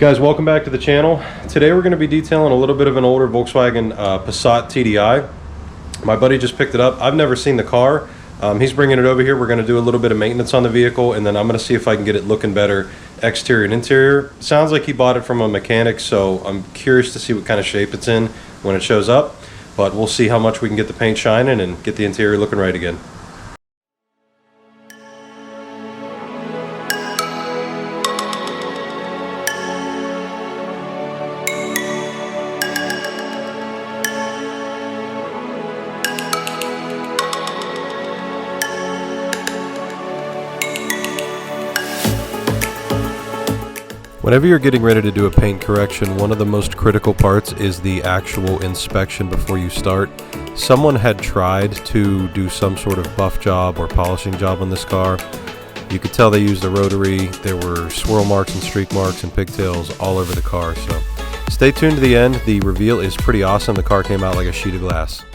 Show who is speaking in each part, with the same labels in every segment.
Speaker 1: Guys, welcome back to the channel. Today we're going to be detailing a little bit of an older Volkswagen Passat TDI. My buddy just picked it up. I've never seen the car. He's bringing it over here. We're going to do a little bit of maintenance on the vehicle, and then I'm going to see if I can get it looking better exterior and interior. Sounds like he bought it from a mechanic, so I'm curious to see what kind of shape it's in when it shows up. But we'll see how much we can get the paint shining and get the interior looking right again. Whenever you're getting ready to do a paint correction, one of the most critical parts is the actual inspection before you start. Someone had tried to do some sort of buff job or polishing job on this car. You could tell they used a rotary. There were swirl marks and streak marks and pigtails all over the car. So stay tuned to the end. The reveal is pretty awesome. The car came out like a sheet of glass.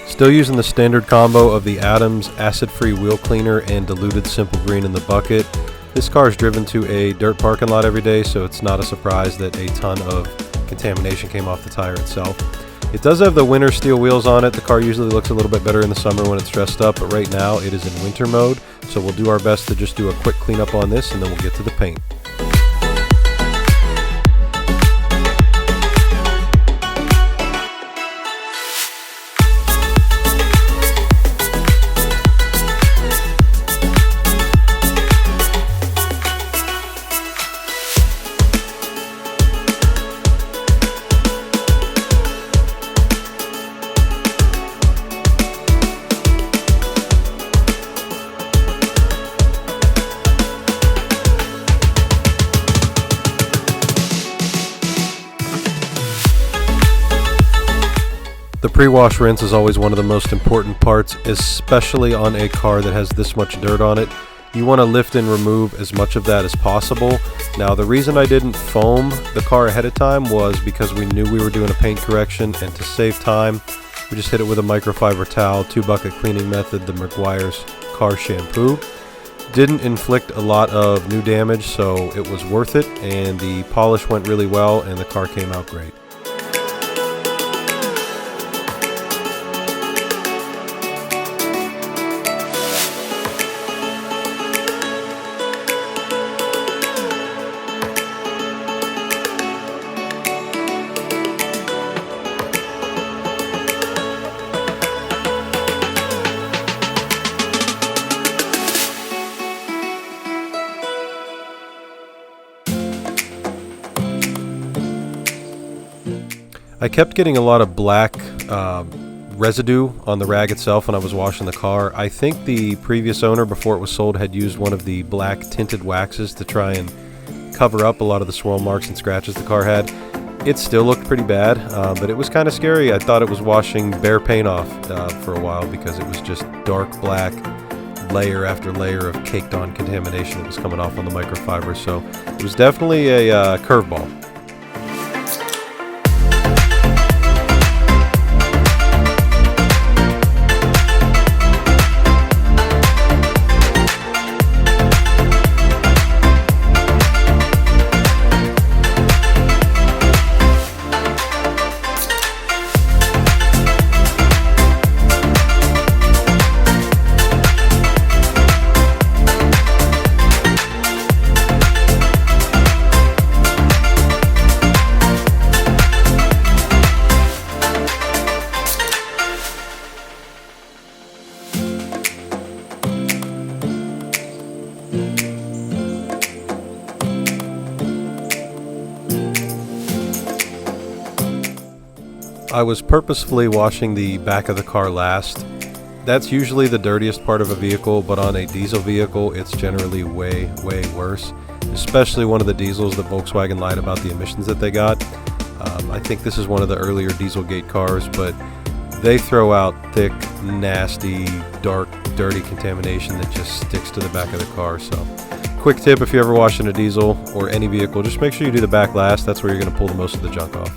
Speaker 1: Still using the standard combo of the Adams acid-free wheel cleaner and diluted simple green in the bucket. This car is driven to a dirt parking lot every day, so it's not a surprise that a ton of contamination came off the tire itself. It does have the winter steel wheels on it. The car usually looks a little bit better in the summer when it's dressed up, but right now it is in winter mode, so we'll do our best to just do a quick cleanup on this and then we'll get to the paint. The pre-wash rinse is always one of the most important parts, especially on a car that has this much dirt on it. You want to lift and remove as much of that as possible. Now, the reason I didn't foam the car ahead of time was because we knew we were doing a paint correction, and to save time, we just hit it with a microfiber towel, 2-bucket cleaning method, the McGuire's car shampoo. Didn't inflict a lot of new damage, so it was worth it, and the polish went really well, and the car came out great. I kept getting a lot of black residue on the rag itself when I was washing the car. I think the previous owner, before it was sold, had used one of the black tinted waxes to try and cover up a lot of the swirl marks and scratches the car had. It still looked pretty bad, but it was kind of scary. I thought it was washing bare paint off for a while because it was just dark black, layer after layer of caked on contamination that was coming off on the microfiber. So it was definitely a curveball. I was purposefully washing the back of the car last. That's usually the dirtiest part of a vehicle, but on a diesel vehicle, it's generally way worse. especially one of the diesels that Volkswagen lied about the emissions that they got. I think this is one of the earlier Dieselgate cars, but they throw out thick, nasty, dark, dirty contamination that just sticks to the back of the car. So, quick tip, if you're ever washing a diesel or any vehicle, just make sure you do the back last. That's where you're going to pull the most of the junk off.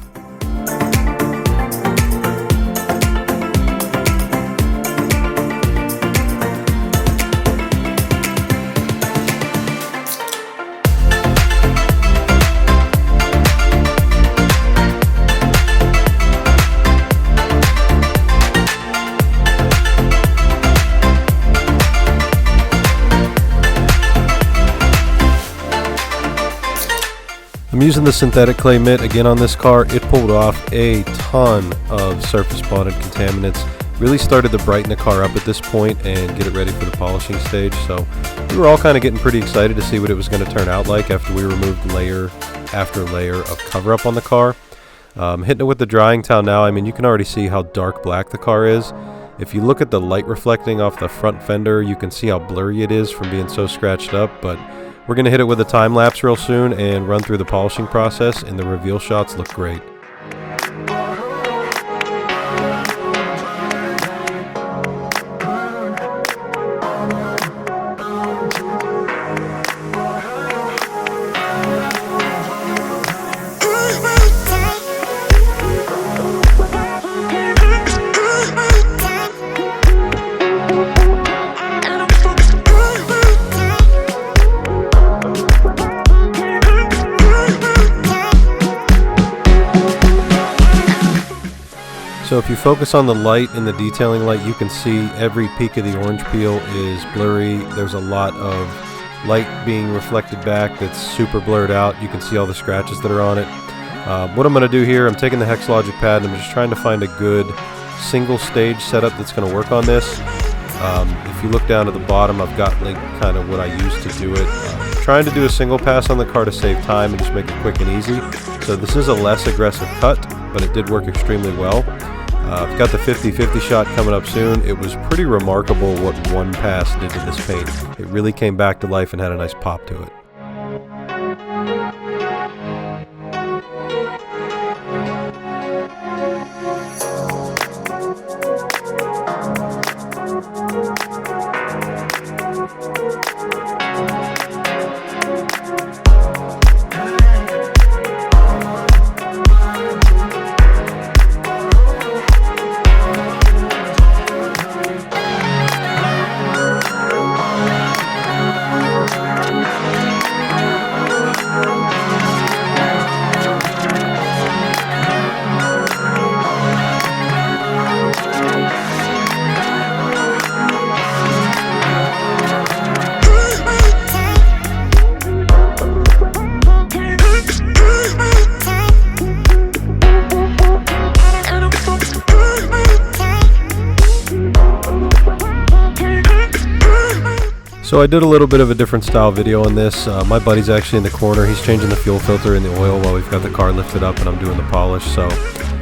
Speaker 1: I'm using the synthetic clay mitt again on this car. It pulled off a ton of surface bonded contaminants. Really started to brighten the car up at this point and get it ready for the polishing stage. So we were all kind of getting pretty excited to see what it was going to turn out like after we removed layer after layer of cover up on the car. Hitting it with the drying towel now. I mean, you can already see how dark black the car is. If you look at the light reflecting off the front fender, you can see how blurry it is from being so scratched up. But we're going to hit it with a time lapse real soon and run through the polishing process, and the reveal shots look great. So if you focus on the light in the detailing light, you can see every peak of the orange peel is blurry. There's a lot of light being reflected back that's super blurred out. You can see all the scratches that are on it. What I'm going to do here, I'm taking the Hexlogic pad and I'm just trying to find a good single stage setup that's going to work on this. If you look down at the bottom, I've got like kind of what I used to do it. Trying to do a single pass on the car to save time and just make it quick and easy. So this is a less aggressive cut, but it did work extremely well. I've got the 50-50 shot coming up soon. It was pretty remarkable what one pass did to this paint. It really came back to life and had a nice pop to it. So I did a little bit of a different style video on this. My buddy's actually in the corner. He's changing the fuel filter and the oil while we've got the car lifted up and I'm doing the polish. So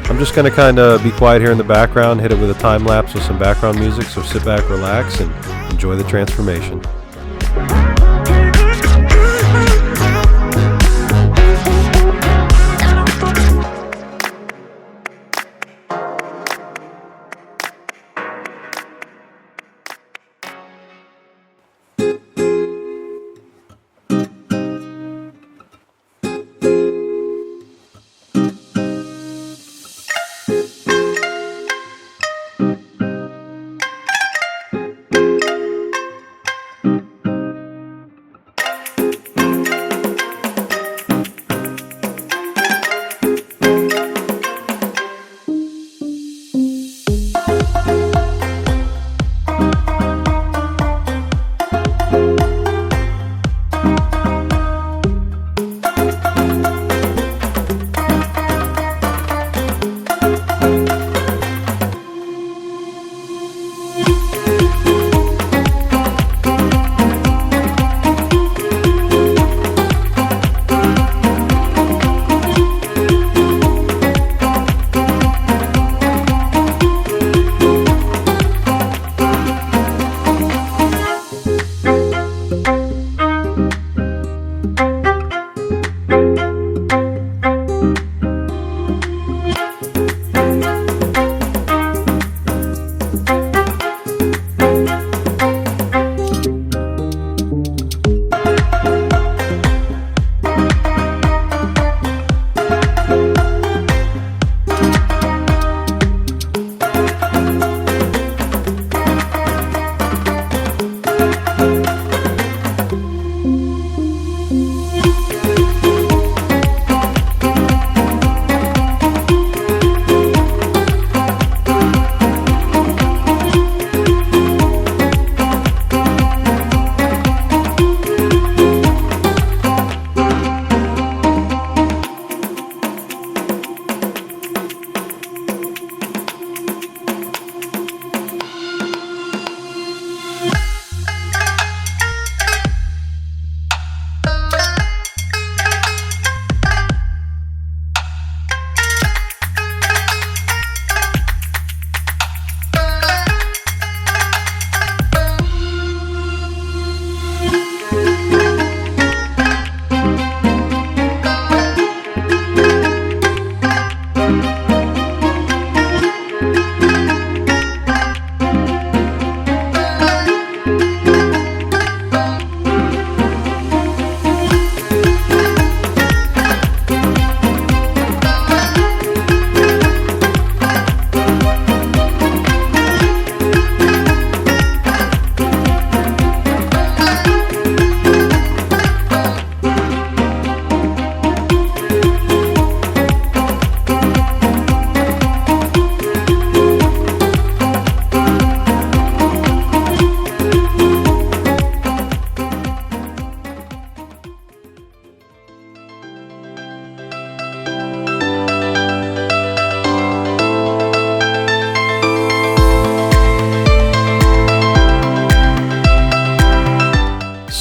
Speaker 1: I'm just going to kind of be quiet here in the background, hit it with a time lapse with some background music. So sit back, relax, and enjoy the transformation.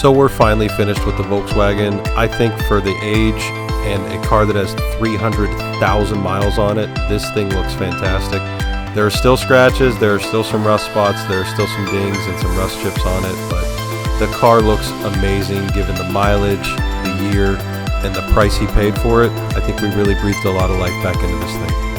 Speaker 1: So we're finally finished with the Volkswagen. I think for the age and a car that has 300,000 miles on it, this thing looks fantastic. There are still scratches, there are still some rust spots, there are still some dings and some rust chips on it, but the car looks amazing given the mileage, the year, and the price he paid for it. I think we really breathed a lot of life back into this thing.